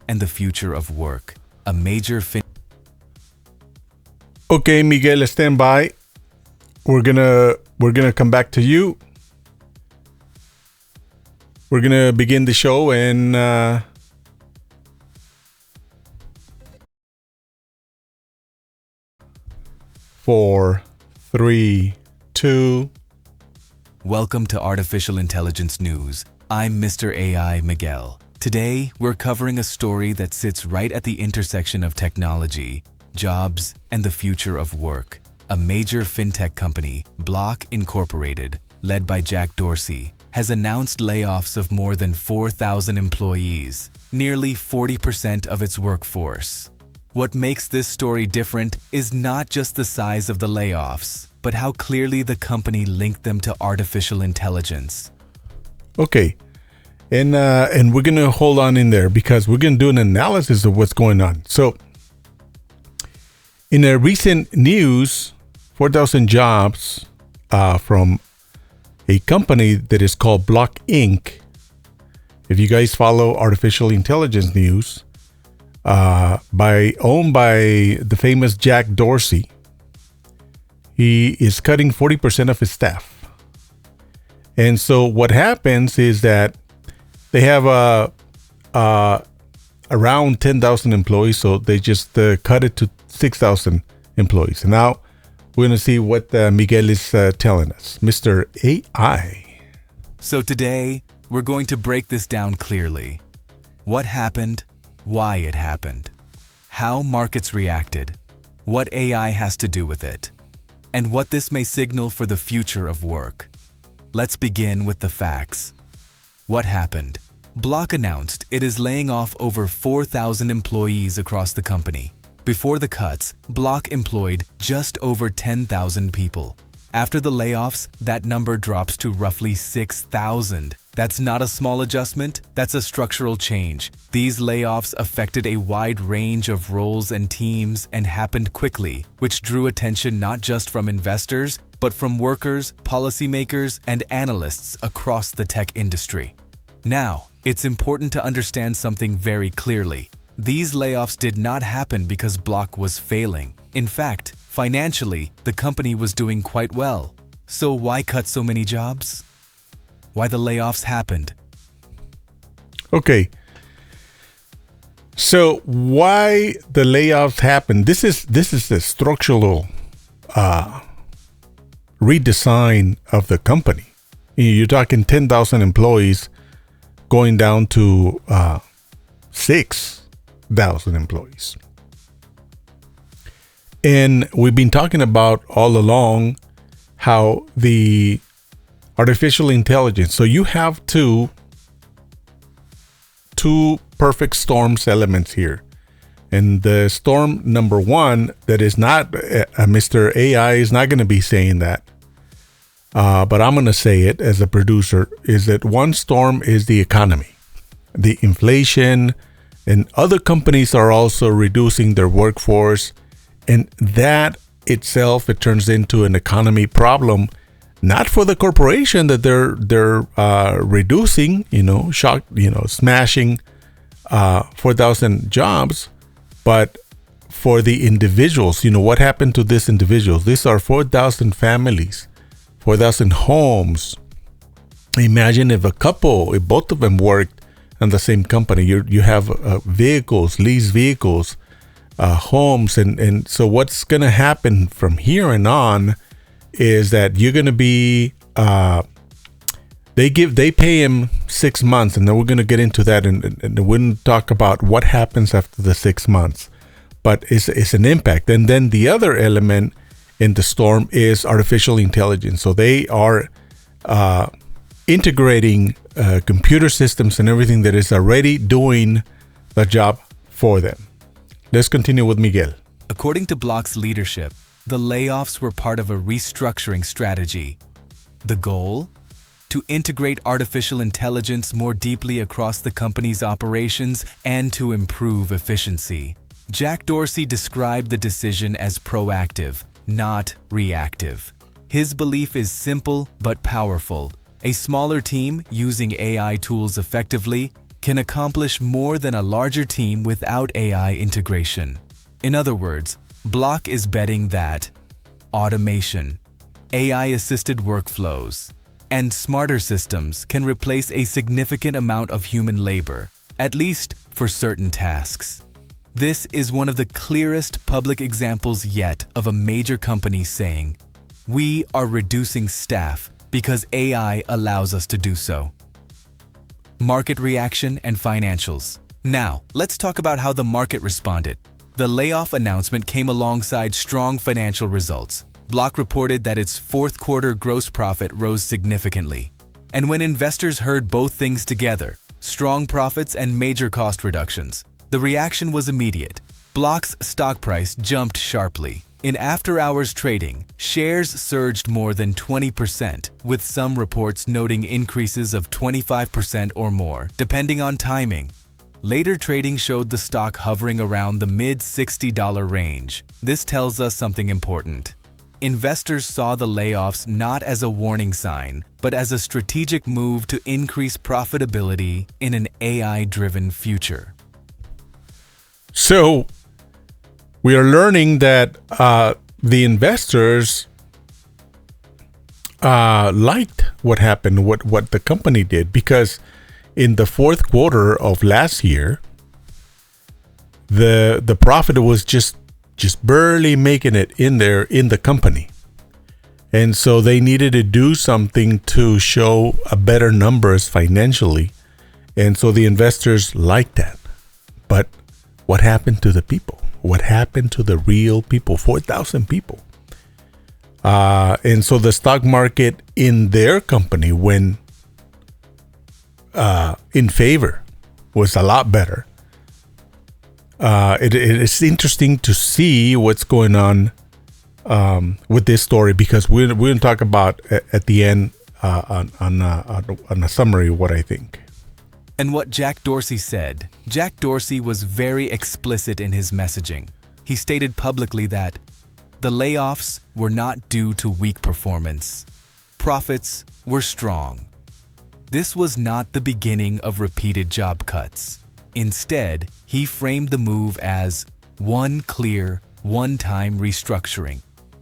and the future of work. A major Okay, Miguel, stand by. We're gonna come back to you. We're gonna begin the show in 4, 3, 2. Welcome to Artificial Intelligence News. I'm Mr. AI Miguel. Today, we're covering a story that sits right at the intersection of technology, jobs, and the future of work. A major fintech company, Block Incorporated, led by Jack Dorsey, has announced layoffs of more than 4,000 employees, nearly 40% of its workforce. What makes this story different is not just the size of the layoffs, but how clearly the company linked them to artificial intelligence. Okay. And we're going to hold on in there because we're going to do an analysis of what's going on. So, in a recent news, 4,000 jobs from a company that is called Block Inc. If you guys follow artificial intelligence news, owned by the famous Jack Dorsey, he is cutting 40% of his staff. And so what happens is that they have around 10,000 employees, so they just cut it to 6,000 employees. And now we're going to see what Miguel is telling us. Mr. AI. So today, we're going to break this down clearly. What happened, why it happened, how markets reacted, what AI has to do with it, and what this may signal for the future of work. Let's begin with the facts. What happened? Block announced it is laying off over 4,000 employees across the company. Before the cuts, Block employed just over 10,000 people. After the layoffs, that number drops to roughly 6,000. That's not a small adjustment, that's a structural change. These layoffs affected a wide range of roles and teams and happened quickly, which drew attention not just from investors, but from workers, policymakers, and analysts across the tech industry. Now, it's important to understand something very clearly. These layoffs did not happen because Block was failing. In fact, financially, the company was doing quite well. So why cut so many jobs? Why the layoffs happened? Okay. So why the layoffs happened? This is the structural redesign of the company. You're talking 10,000 employees going down to 6,000 employees. And we've been talking about all along how the artificial intelligence. So you have two perfect storms elements here. And the storm number one, that is not Mr. AI is not going to be saying that. But I'm going to say it as a producer, is that one storm is the economy, the inflation, and other companies are also reducing their workforce. And that itself, it turns into an economy problem, not for the corporation that they're reducing, smashing 4,000 jobs, but for the individuals. What happened to these individuals? These are 4,000 families, 4,000 homes. Imagine if both of them worked in the same company. You have vehicles, leased vehicles, homes, and so what's going to happen from here and on is that you're going to be they pay him 6 months, and then we're going to get into that, and we're going to talk about what happens after the 6 months. But it's an impact. And then the other element in the storm is artificial intelligence. So they are integrating computer systems and everything that is already doing the job for them. Let's continue with Miguel. According to Block's leadership, the layoffs were part of a restructuring strategy. The goal? To integrate artificial intelligence more deeply across the company's operations and to improve efficiency. Jack Dorsey described the decision as proactive, not reactive. His belief is simple but powerful. A smaller team using AI tools effectively can accomplish more than a larger team without AI integration. In other words, Block is betting that automation, AI-assisted workflows, and smarter systems can replace a significant amount of human labor, at least for certain tasks. This is one of the clearest public examples yet of a major company saying, "We are reducing staff because AI allows us to do so." Market reaction and financials. Now, let's talk about how the market responded. The layoff announcement came alongside strong financial results. Block reported that its fourth quarter gross profit rose significantly. And when investors heard both things together, strong profits and major cost reductions, the reaction was immediate. Block's stock price jumped sharply. In after-hours trading, shares surged more than 20%, with some reports noting increases of 25% or more, depending on timing. Later trading showed the stock hovering around the mid-$60 range. This tells us something important. Investors saw the layoffs not as a warning sign, but as a strategic move to increase profitability in an AI-driven future. So, we are learning that the investors liked what happened, what the company did, because in the fourth quarter of last year, the profit was just barely making it in there in the company. And so they needed to do something to show a better numbers financially. And so the investors liked that. But what happened to the people? What happened to the real people? 4,000 people. And so the stock market in their company went in favor, was a lot better. It is interesting to see what's going on with this story, because we're going to talk about at the end on a summary of what I think. And what Jack Dorsey said. Jack Dorsey was very explicit in his messaging. He stated publicly that the layoffs were not due to weak performance. Profits were strong. This was not the beginning of repeated job cuts. Instead, he framed the move as one clear, one-time restructuring.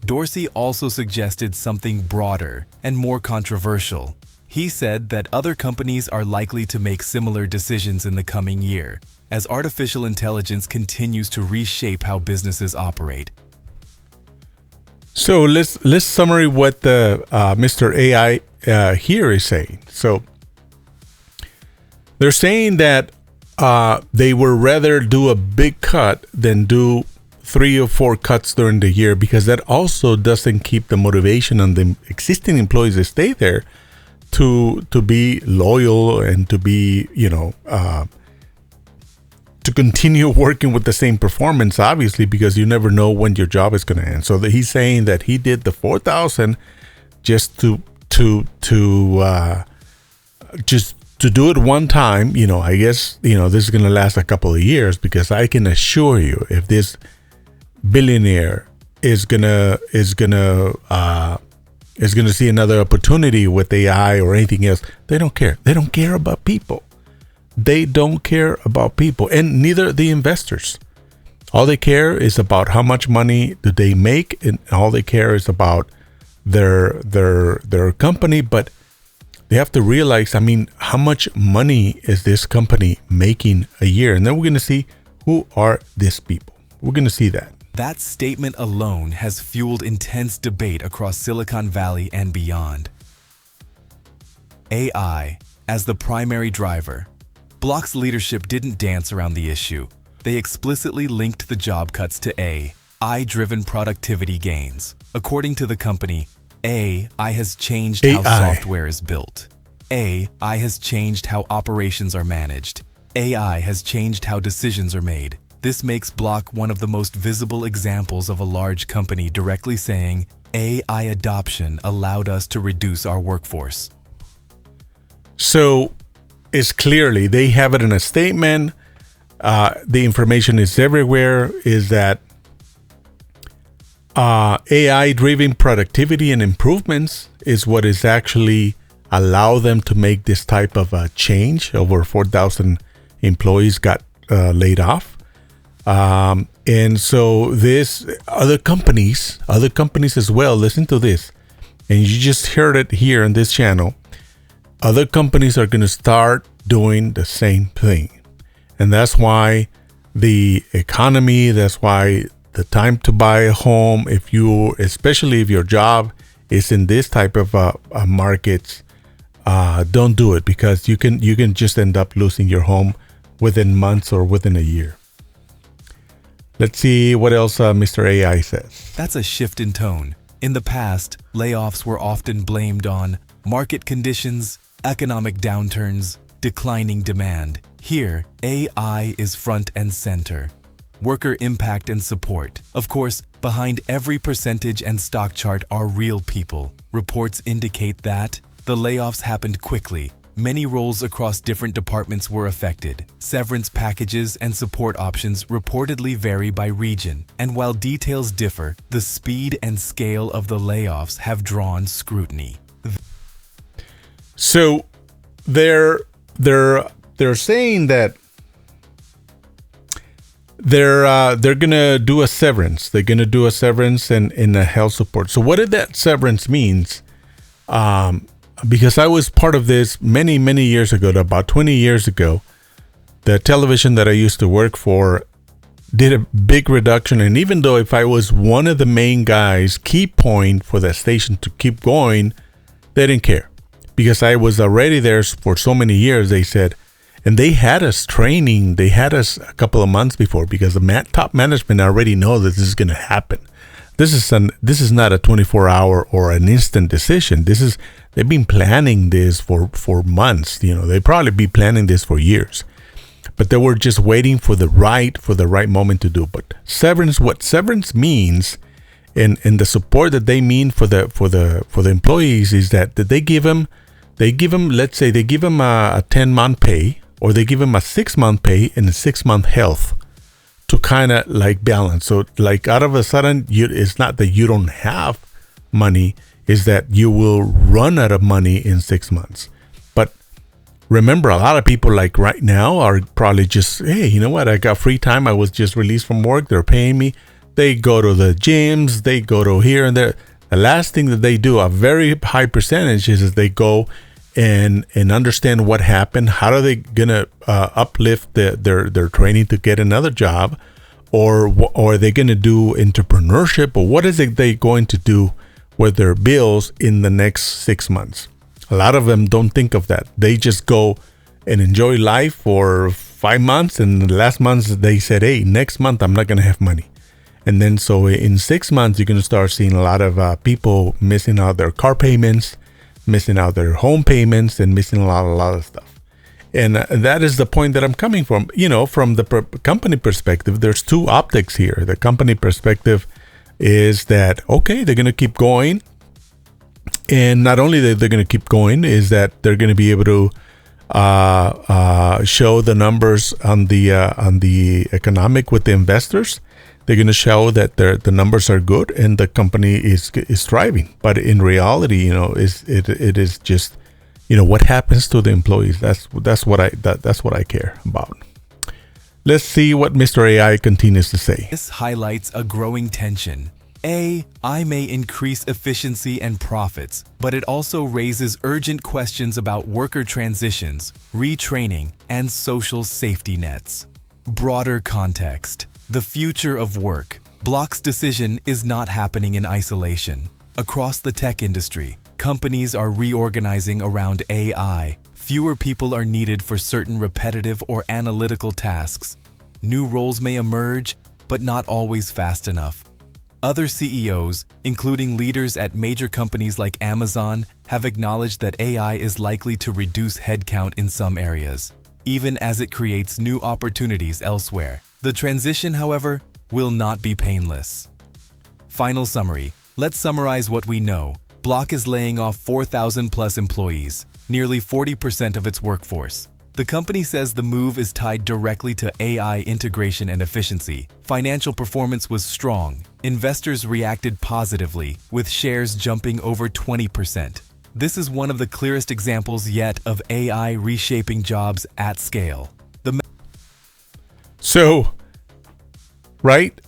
Dorsey also suggested something broader and more controversial. He said that other companies are likely to make similar decisions in the coming year, as artificial intelligence continues to reshape how businesses operate. So let's summary what the Mr. AI here is saying. So they're saying that they would rather do a big cut than do 3 or 4 cuts during the year, because that also doesn't keep the motivation on the existing employees that stay there to be loyal and to be, to continue working with the same performance, obviously, because you never know when your job is going to end. So he's saying that he did the 4,000 just to do it one time. I guess, this is going to last a couple of years, because I can assure you, if this billionaire is gonna see another opportunity with AI or anything else, they don't care. They don't care about people. They don't care about people, and neither the investors. All they care is about how much money do they make, and all they care is about their company. But they have to realize, how much money is this company making a year? And then we're going to see who are these people. We're going to see that. That statement alone has fueled intense debate across Silicon Valley and beyond. AI as the primary driver. Block's leadership didn't dance around the issue. They explicitly linked the job cuts to AI-driven productivity gains. According to the company, AI has changed how software is built. AI has changed how operations are managed. AI has changed how decisions are made. This makes Block one of the most visible examples of a large company directly saying, AI adoption allowed us to reduce our workforce. So it's clearly, they have it in a statement. The information is everywhere, is that AI-driven productivity and improvements is what is actually allow them to make this type of a change. Over 4,000 employees got laid off. And so this other companies as well, listen to this. And you just heard it here on this channel. Other companies are going to start doing the same thing. And that's why the economy, that's why the time to buy a home, especially if your job is in this type of markets, don't do it, because you can just end up losing your home within months or within a year. Let's see what else Mr. AI says. That's a shift in tone. In the past, layoffs were often blamed on market conditions, economic downturns, declining demand. Here, AI is front and center. Worker impact and support. Of course, behind every percentage and stock chart are real people. Reports indicate that the layoffs happened quickly. Many roles across different departments were affected. Severance packages and support options reportedly vary by region. And while details differ, the speed and scale of the layoffs have drawn scrutiny. So they're saying that they're gonna do a severance. They're gonna do a severance and a health support. So what did that severance means? Because I was part of this many years ago, about 20 years ago. The television that I used to work for did a big reduction, and even though if I was one of the main guys, key point for the station to keep going, they didn't care, because I was already there for so many years. They said, and they had us training. They had us a couple of months before, because the top management already know that this is going to happen. This is not a 24-hour or an instant decision. They've been planning this for months. They probably be planning this for years, but they were just waiting for the right moment to do. But severance, what severance means, and the support that they mean for the employees, is that they give them, let's say they give them a 10-month pay, or they give them a 6-month pay and a 6-month health, to kind of like balance. So like out of a sudden, it's not that you don't have money, is that you will run out of money in 6 months. But remember, a lot of people like right now are probably just, hey, you know what? I got free time. I was just released from work. They're paying me. They go to the gyms. They go to here and there. The last thing that they do, a very high percentage, is they go and understand what happened. How are they gonna uplift their training to get another job, or are they gonna do entrepreneurship, or what is it they going to do with their bills in the next 6 months? A lot of them don't think of that. They just go and enjoy life for 5 months, and the last month they said, hey, next month I'm not gonna have money. And then so in 6 months you're gonna start seeing a lot of people missing out their car payments, missing out their home payments, and missing a lot of stuff. And that is the point that I'm coming from. From the company perspective, there's two optics here. The company perspective is that, okay, they're going to keep going. And not only that they're going to keep going, is that they're going to be able to show the numbers on the economic with the investors. They're going to show that the numbers are good and the company is thriving. But in reality, it is just, what happens to the employees. That's what I care about. Let's see what Mr. AI continues to say. This highlights a growing tension. AI may increase efficiency and profits, but it also raises urgent questions about worker transitions, retraining, and social safety nets. Broader context. The future of work. Block's decision is not happening in isolation. Across the tech industry, companies are reorganizing around AI. Fewer people are needed for certain repetitive or analytical tasks. New roles may emerge, but not always fast enough. Other CEOs, including leaders at major companies like Amazon, have acknowledged that AI is likely to reduce headcount in some areas, even as it creates new opportunities elsewhere. The transition, however, will not be painless. Final summary. Let's summarize what we know. Block is laying off 4,000 plus employees, nearly 40% of its workforce. The company says the move is tied directly to AI integration and efficiency. Financial performance was strong. Investors reacted positively, with shares jumping over 20%. This is one of the clearest examples yet of AI reshaping jobs at scale. So, right,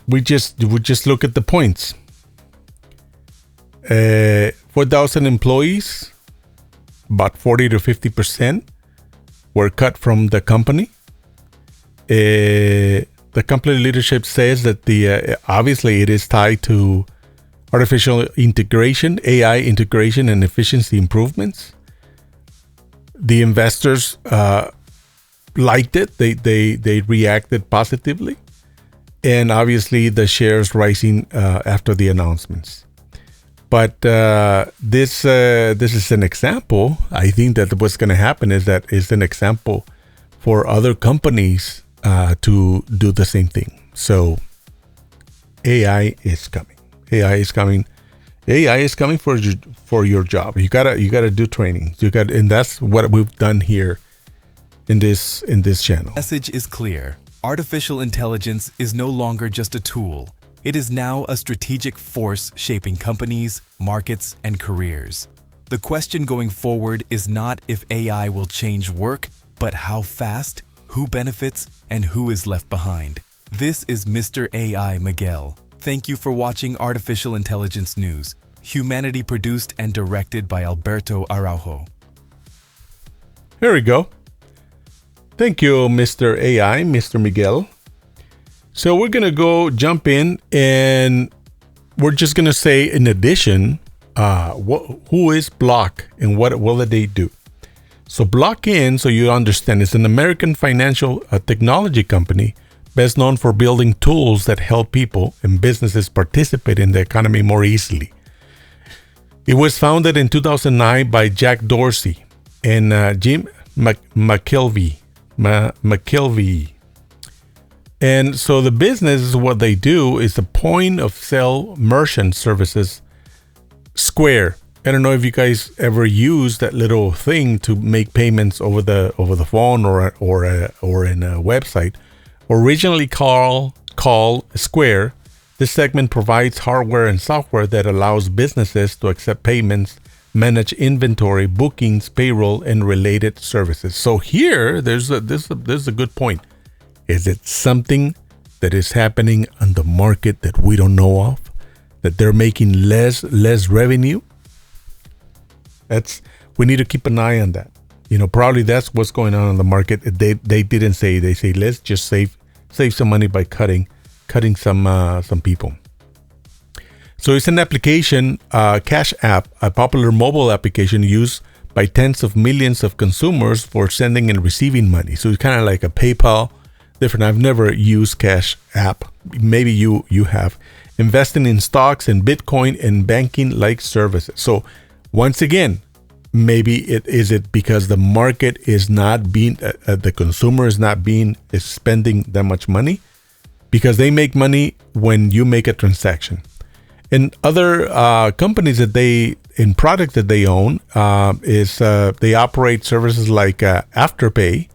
we just look at the points. 4,000 employees, about 40 to 50% were cut from the company. The company leadership says that obviously it is tied to artificial integration, AI integration, and efficiency improvements. The investors liked it. They reacted positively, and obviously the shares rising after the announcements. But this is an example. I think that what's going to happen is an example for other companies to do the same thing. So AI is coming. AI is coming. AI is coming for your job. You gotta do training. And that's what we've done here in this channel. The message is clear. Artificial intelligence is no longer just a tool. It is now a strategic force shaping companies, markets, and careers. The question going forward is not if AI will change work, but how fast, who benefits, and who is left behind. This is Mr. AI Miguel. Thank you for watching Artificial Intelligence News, humanity produced and directed by Alberto Araujo. Here we go. Thank you, Mr. AI, Mr. Miguel. So we're going to jump in, and we're just going to say, in addition, who is Block and what will they do? So Block-in, so you understand, is an American financial technology company best known for building tools that help people and businesses participate in the economy more easily. It was founded in 2009 by Jack Dorsey and Jim McKelvey. And so the business is what they do is a point of sale merchant services, Square. I don't know if you guys ever use that little thing to make payments over the phone or in a website. Originally called Square, this segment provides hardware and software that allows businesses to accept payments, manage inventory, bookings, payroll, and related services. So here, there's a good point. Is it something that is happening on the market that we don't know of? That they're making less revenue? We need to keep an eye on that. Probably that's what's going on in the market. They didn't say. They say let's just save some money by cutting some people. So it's an application, Cash App, a popular mobile application used by tens of millions of consumers for sending and receiving money. So it's kind of like a PayPal. Different. I've never used Cash App. Maybe you have. Investing in stocks and Bitcoin and banking-like services. So once again, maybe it because the market is not being, the consumer is spending that much money, because they make money when you make a transaction. And other companies in products that they own they operate services like Afterpay,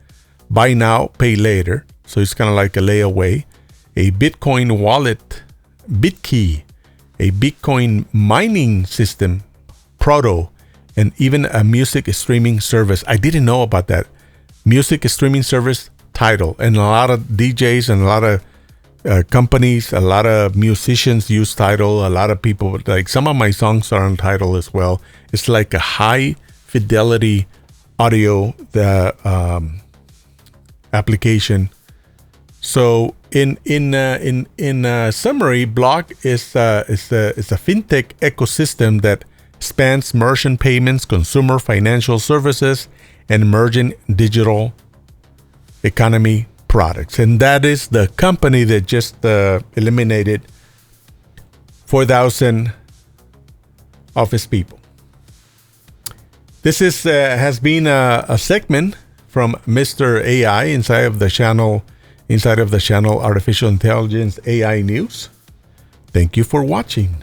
Buy Now, Pay Later. So it's kind of like a layaway, a Bitcoin wallet, BitKey, a Bitcoin mining system, Proto, and even a music streaming service. I didn't know about that. Music streaming service, Tidal. And a lot of DJs and a lot of companies, a lot of musicians use Tidal. A lot of people, like some of my songs are on Tidal as well. It's like a high fidelity audio application. So in summary, Block is a fintech ecosystem that spans merchant payments, consumer financial services, and emerging digital economy products. And that is the company that just eliminated 4,000 of its people. This has been a segment from Mr. AI inside of the channel Artificial Intelligence AI News. Thank you for watching.